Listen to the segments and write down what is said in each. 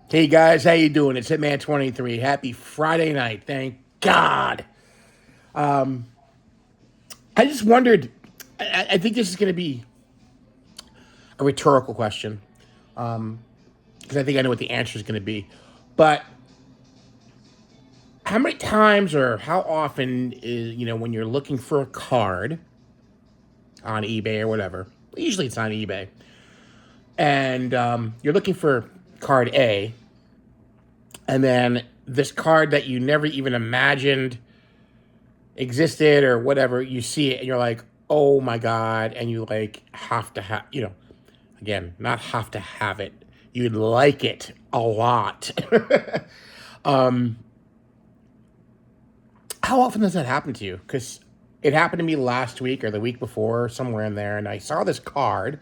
Hey guys, how you doing? It's Hitman23. Happy Friday night. Thank God. I just wondered. I think this is going to be a rhetorical question because I think I know what the answer is going to be. But how many times or how often is when you're looking for a card on eBay or whatever? Usually it's on eBay, and you're looking for card A, and then this card that you never even imagined existed or whatever, you see it and you're like, oh my God. And you like have to have, again, not have to have it. You'd like it a lot. um, how often does that happen to you? Because it happened to me last week or the week before, somewhere in there, and I saw this card.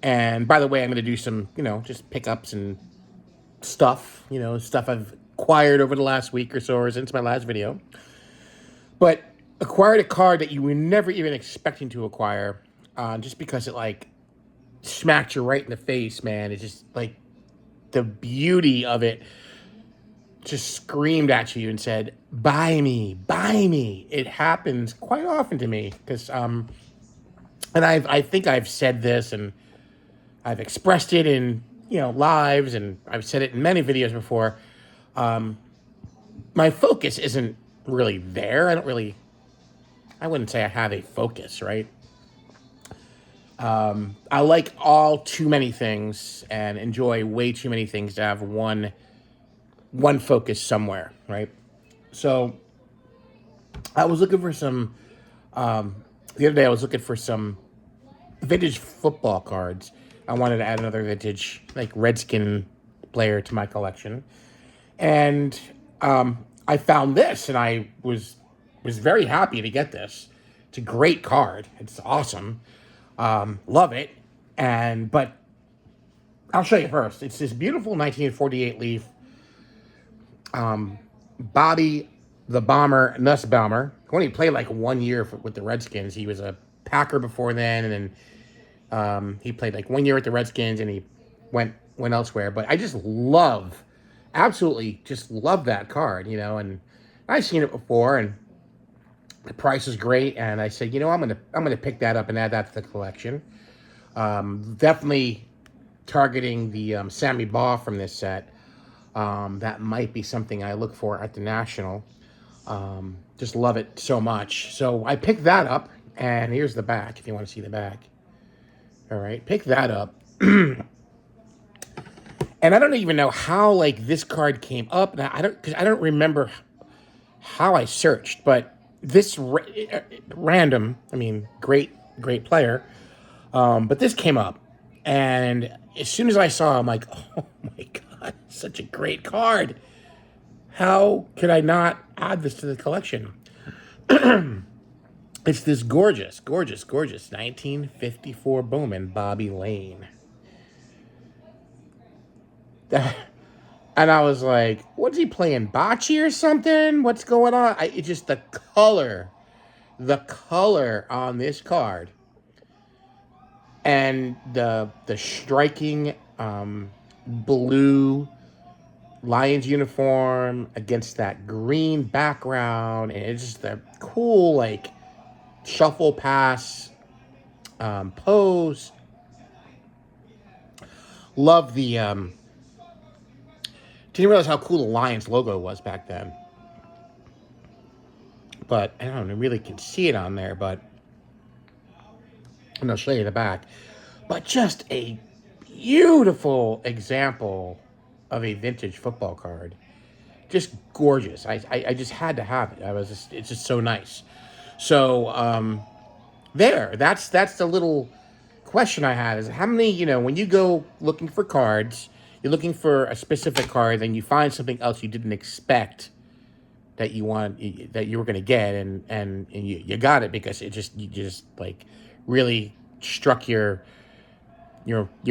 And by the way, I'm going to do some, just pickups and stuff, stuff I've acquired over the last week or so, or since my last video. But acquired a card that you were never even expecting to acquire, just because it like smacked you right in the face, man. It's just like the beauty of it just screamed at you and said, "Buy me, buy me." It happens quite often to me because, and I think I've said this and I've expressed it in lives, and I've said it in many videos before. My focus isn't really there. I wouldn't say I have a focus, right? I like all too many things and enjoy way too many things to have one focus somewhere, right? So I was looking for some. The other day, I was looking for some vintage football cards. I wanted to add another vintage, like Redskin player to my collection, and I found this, and I was very happy to get this. It's a great card. It's awesome. Love it. But I'll show you first. It's this beautiful 1948 Leaf. Bobby the Bomber Nussbaumer. He only played like 1 year with the Redskins. He was a Packer before then, and then he played like 1 year with the Redskins, and he went elsewhere. But I just absolutely just love that card, and I've seen it before, and the price is great, and I said, I'm gonna pick that up and add that to the collection. Definitely targeting the Sammy Baugh from this set. That might be something I look for at the National. Just love it so much. So I picked that up, and here's the back if you want to see the back. All right, pick that up. And I don't even know how like this card came up. Now because I don't remember how I searched, but this random, I mean, great player. But this came up, and as soon as I saw it, I'm like, oh my God, such a great card. How could I not add this to the collection? It's this gorgeous 1954 Bowman Bobby Lane. And I was like, what's he playing, bocce or something? What's going on? It's just the color on this card, and the striking blue Lions uniform against that green background, and it's just the cool like shuffle pass pose. Love the didn't realize how cool the Lions logo was back then. But I don't know, really can see it on there, but and I'll show you the back. But just a beautiful example of a vintage football card. Just gorgeous. I just had to have it. It's just so nice. So that's the little question I had is how many, when you go looking for cards, you're looking for a specific card, then you find something else you didn't expect that you were going to get, and you got it because you just like really struck your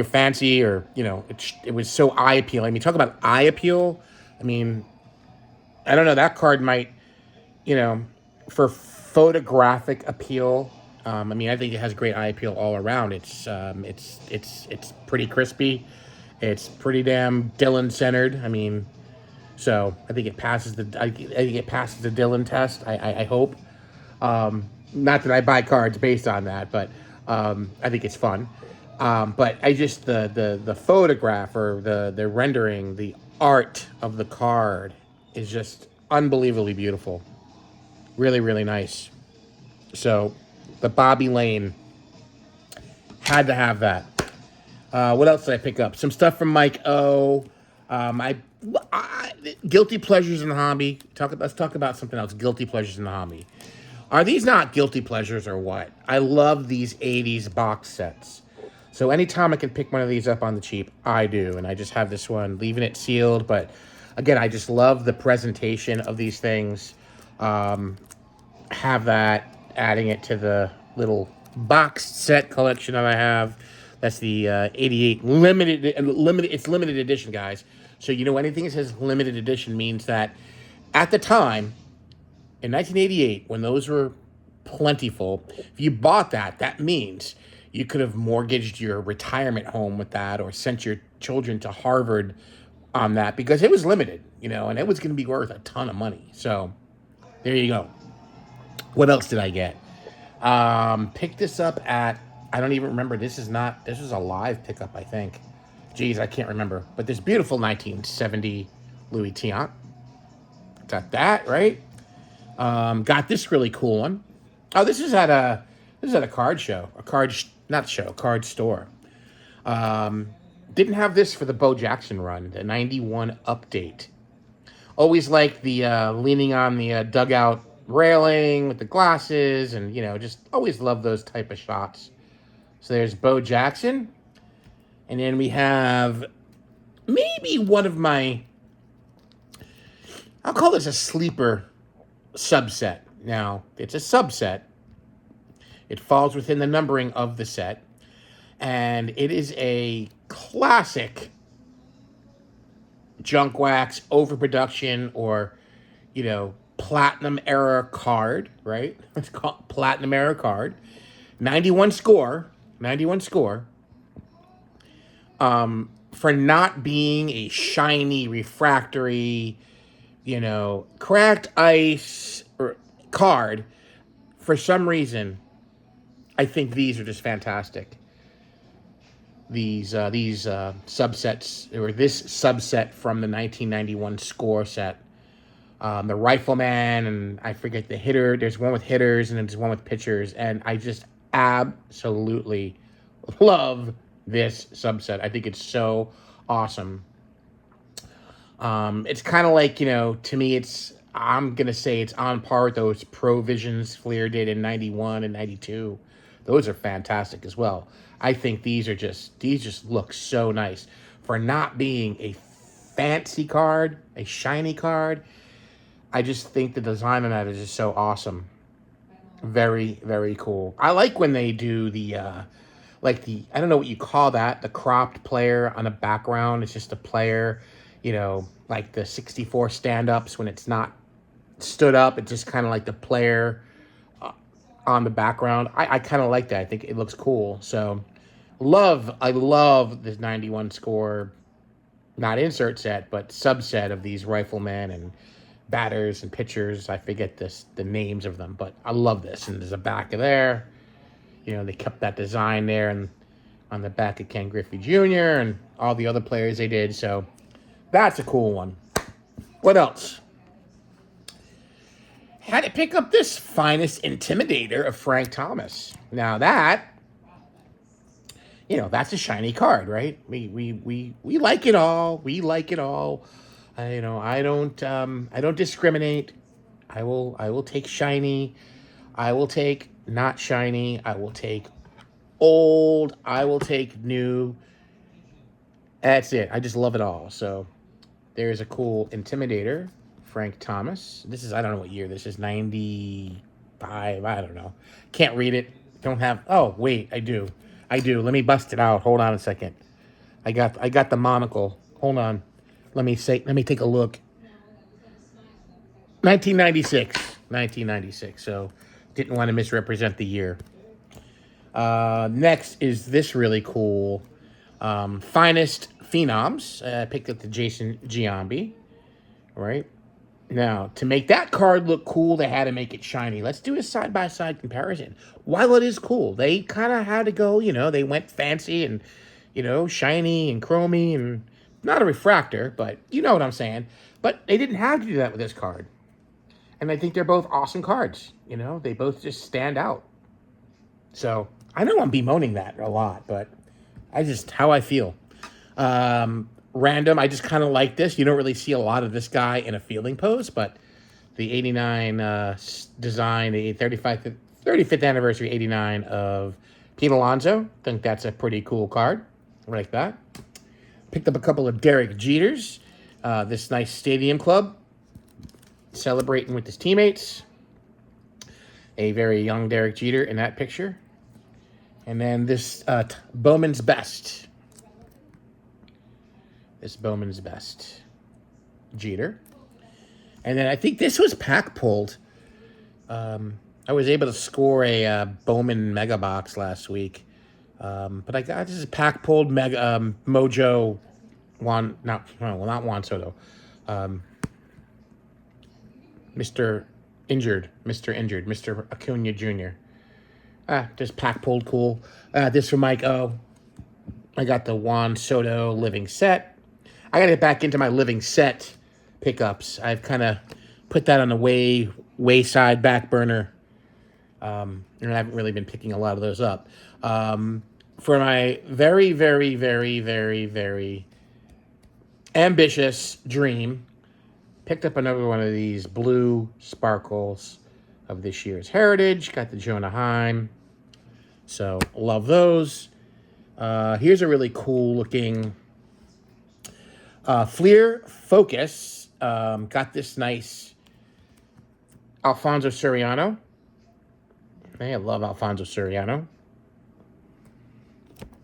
fancy, or it was so eye appealing. I mean, talk about eye appeal. I mean, I don't know, that card might, for photographic appeal. I mean, I think it has great eye appeal all around. It's pretty crispy, It's pretty damn Dylan centered. I mean, so I think it passes I think it passes the Dylan test. I hope. Not that I buy cards based on that, but I think it's fun. But I just the photograph or the rendering, the art of the card is just unbelievably beautiful. Really, really nice. So the Bobby Lane had to have that. What else did I pick up? Some stuff from Mike O. I guilty pleasures in the hobby. Let's talk about something else. Guilty pleasures in the hobby. Are these not guilty pleasures or what? I love these 80s box sets. So anytime I can pick one of these up on the cheap, I do. And I just have this one, leaving it sealed. But again, I just love the presentation of these things. Have that, adding it to the little box set collection that I have. That's the 88 limited. It's limited edition, guys. So you know anything that says limited edition means that at the time in 1988, when those were plentiful, if you bought that, that means you could have mortgaged your retirement home with that, or sent your children to Harvard on that, because it was limited, and it was going to be worth a ton of money. So there you go. What else did I get? Picked this up at, I don't even remember. This was a live pickup, I think. Geez, I can't remember. But this beautiful 1970 Louis Vuitton. Got that, right? Got this really cool one. Oh, this is at a card show. Card store. Didn't have this for the Bo Jackson run, the 91 update. Always liked the leaning on the dugout railing with the glasses, and just always love those type of shots. So there's Bo Jackson, and then we have maybe one of my, I'll call this a sleeper subset. Now it's a subset. It falls within the numbering of the set, and it is a classic junk wax overproduction, or platinum era card, right? It's called platinum era card. 91 score. For not being a shiny, refractory, cracked ice or card. For some reason, I think these are just fantastic. These subsets, or this subset from the 1991 score set. The Rifleman, and I forget the hitter. There's one with hitters, and then there's one with pitchers, and I just absolutely love this subset. I think it's so awesome. It's kind of like, to me, I'm going to say it's on par with those Provisions Fleer did in 91 and 92. Those are fantastic as well. I think these just look so nice. For not being a fancy card, a shiny card, I just think the design on that is just so awesome. Very, very cool. I like when they do the, I don't know what you call that, the cropped player on a background. It's just a player, like the 64 stand-ups when it's not stood up. It's just kind of like the player on the background. I kind of like that. I think it looks cool. So I love this 91 score, not insert set, but subset of these riflemen and batters and pitchers. I forget the names of them, but I love this. And there's a back of there. They kept that design there, and on the back of Ken Griffey Jr. and all the other players they did. So that's a cool one. What else? Had to pick up this Finest Intimidator of Frank Thomas. Now that, that's a shiny card, right? We like it all. We like it all. I don't discriminate. I will take shiny. I will take not shiny. I will take old. I will take new. That's it. I just love it all. So there's a cool Intimidator, Frank Thomas. This is, I don't know what year this is, 95. I don't know. Can't read it. Don't have. Oh wait, I do. Let me bust it out. Hold on a second. I got the monocle. Hold on. Let me take a look. 1996. So didn't want to misrepresent the year. Next is this really cool Finest Phenoms. I picked up the Jason Giambi, right? Now, to make that card look cool, they had to make it shiny. Let's do a side-by-side comparison. While it is cool, they kind of had to go, they went fancy and, shiny and chromy and not a refractor, but you know what I'm saying. But they didn't have to do that with this card. And I think they're both awesome cards. They both just stand out. So, I know I'm bemoaning that a lot, but I just, how I feel. Random, I just kind of like this. You don't really see a lot of this guy in a fielding pose, but the 89 design, the 35th anniversary 89 of Pete Alonso. I think that's a pretty cool card. I like that. Picked up a couple of Derek Jeters. This nice stadium club. Celebrating with his teammates. A very young Derek Jeter in that picture. And then this Bowman's Best. This Bowman's Best Jeter. And then I think this was pack pulled. I was able to score a Bowman Mega Box last week. But I got this is pack pulled Mega Mojo not Juan Soto. Mr. Acuna Jr. Just pack pulled cool. This from Mike O. I got the Juan Soto living set. I got to get back into my living set pickups. I've kind of put that on the wayside back burner. And I haven't really been picking a lot of those up. For my very, very, very, very, very ambitious dream, picked up another one of these blue sparkles of this year's Heritage. Got the Jonah Heim. So, love those. Here's a really cool looking Fleer Focus. Got this nice Alfonso Soriano. I love Alfonso Soriano.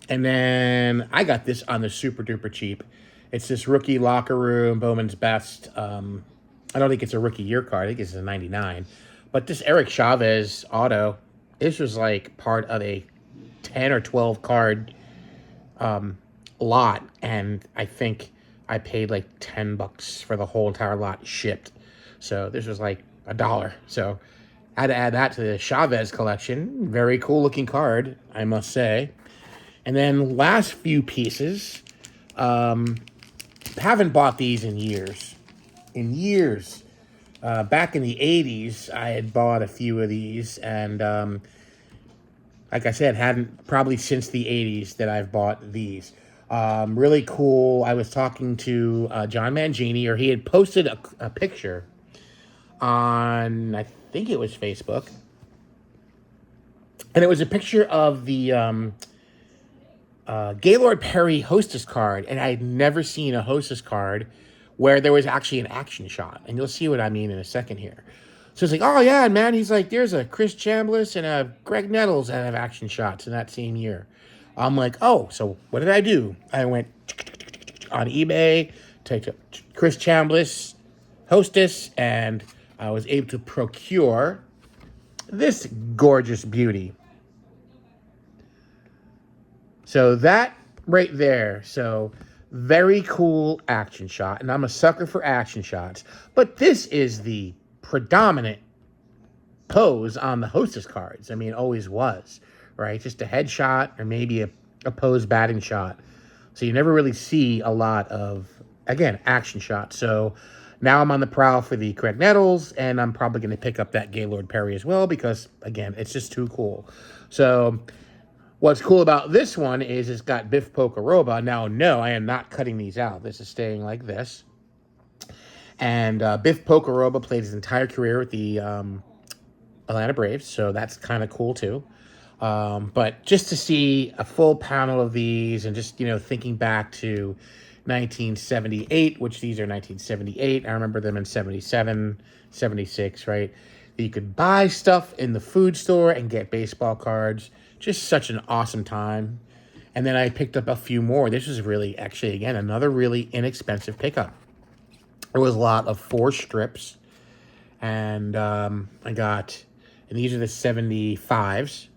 And then I got this on the super duper cheap. It's this rookie locker room, Bowman's Best. I don't think it's a rookie year card. I think it's a 99. But this Eric Chavez auto, this was like part of a 10 or 12 card lot. And I think I paid like $10 for the whole entire lot shipped. So this was like $1. So I had to add that to the Chavez collection. Very cool looking card, I must say. And then last few pieces. Haven't bought these in years. Back in the 80s, I had bought a few of these. And like I said, hadn't probably since the 80s that I've bought these. Really cool. I was talking to John Mangini, or he had posted a picture on, I think it was Facebook. And it was a picture of the Gaylord Perry Hostess card. And I had never seen a Hostess card where there was actually an action shot. And you'll see what I mean in a second here. So it's like, oh, yeah, man. He's like, there's a Chris Chambliss and a Greg Nettles that have action shots in that same year. I'm like, oh, so what did I do? I went on eBay, typed up Chris Chambliss Hostess, and I was able to procure this gorgeous beauty. So that right there, so very cool action shot, and I'm a sucker for action shots. But this is the predominant pose on the Hostess cards. I mean, it always was, right? Just a headshot or maybe a pose batting shot. So you never really see a lot of, again, action shots. So now I'm on the prowl for the Craig Nettles, and I'm probably going to pick up that Gaylord Perry as well because, again, it's just too cool. So what's cool about this one is it's got Biff Pocoroba. Now, no, I am not cutting these out. This is staying like this. And Biff Pocoroba played his entire career with the Atlanta Braves, so that's kind of cool too. But just to see a full panel of these and just, thinking back to 1978, which these are 1978. I remember them in 77, 76, right? You could buy stuff in the food store and get baseball cards. Just such an awesome time. And then I picked up a few more. This was really, actually, again, another really inexpensive pickup. There was a lot of 4 strips. And I got, and these are the 75s.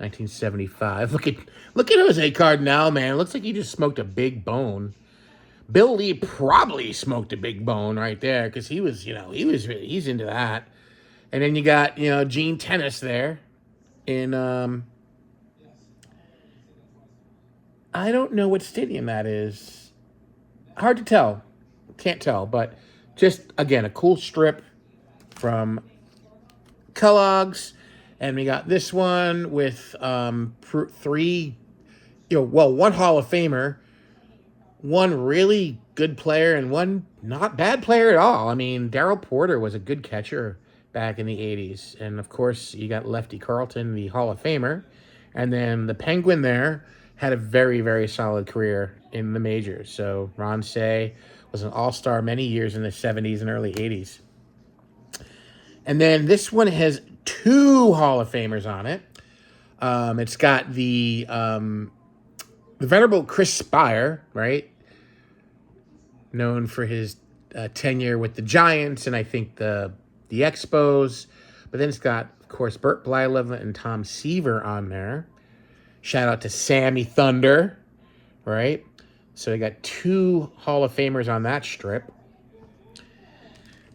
1975. Look at Jose Cardinal, man. It looks like he just smoked a big bone. Bill Lee probably smoked a big bone right there because he's into that. And then you got Gene Tennis there in I don't know what stadium that is. Hard to tell. Can't tell, but just again a cool strip from Kellogg's, and we got this one with three, one Hall of Famer, one really good player, and one not bad player at all. I mean, Darryl Porter was a good catcher back in the '80s, and of course you got Lefty Carlton, the Hall of Famer, and then the Penguin there had a very very solid career in the majors. So Ron Cey was an all-star many years in the '70s and early '80s. And then this one has two Hall of Famers on it. It's got the venerable Chris Spire, right? Known for his tenure with the Giants and I think the Expos. But then it's got, of course, Bert Blyleven and Tom Seaver on there. Shout out to Sammy Thunder, right? So we got two Hall of Famers on that strip.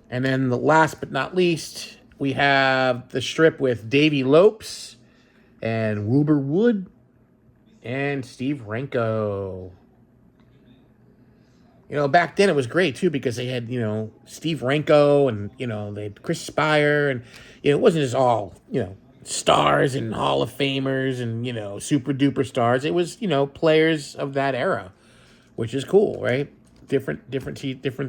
And then the last but not least, we have the strip with Davey Lopes and Wilbur Wood and Steve Renko. Back then it was great too because they had, Steve Renko and, they had Chris Spire and, it wasn't just all, stars and Hall of Famers and, super duper stars. It was, players of that era, which is cool, right? Different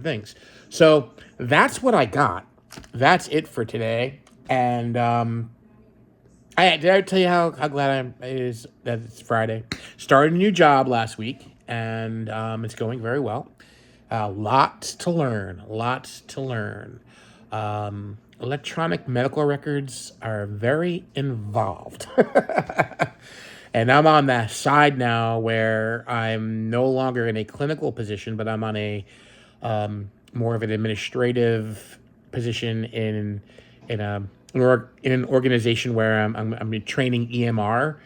things. So that's what I got. That's it for today. And did I tell you how glad it is that it's Friday? Started a new job last week, and it's going very well. Lots to learn. Electronic medical records are very involved. And I'm on that side now where I'm no longer in a clinical position, but I'm on a more of an administrative position in an organization where I'm training EMR,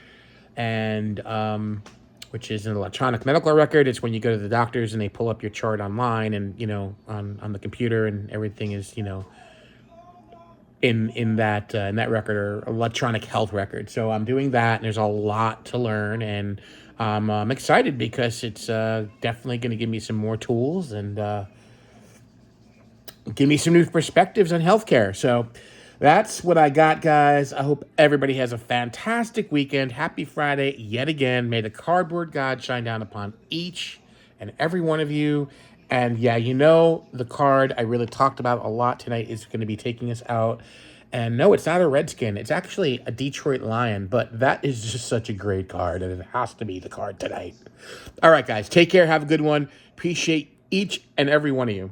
and which is an electronic medical record. It's when you go to the doctors and they pull up your chart online and on the computer, and everything is in that record, or electronic health record. So I'm doing that, and there's a lot to learn, and I'm excited because it's definitely going to give me some more tools and give me some new perspectives on healthcare. So that's what I got, guys. I hope everybody has a fantastic weekend. Happy Friday yet again. May the cardboard God shine down upon each and every one of you. And yeah, the card I really talked about a lot tonight is going to be taking us out. And no, it's not a Redskin. It's actually a Detroit Lion. But that is just such a great card, and it has to be the card tonight. All right, guys. Take care. Have a good one. Appreciate each and every one of you.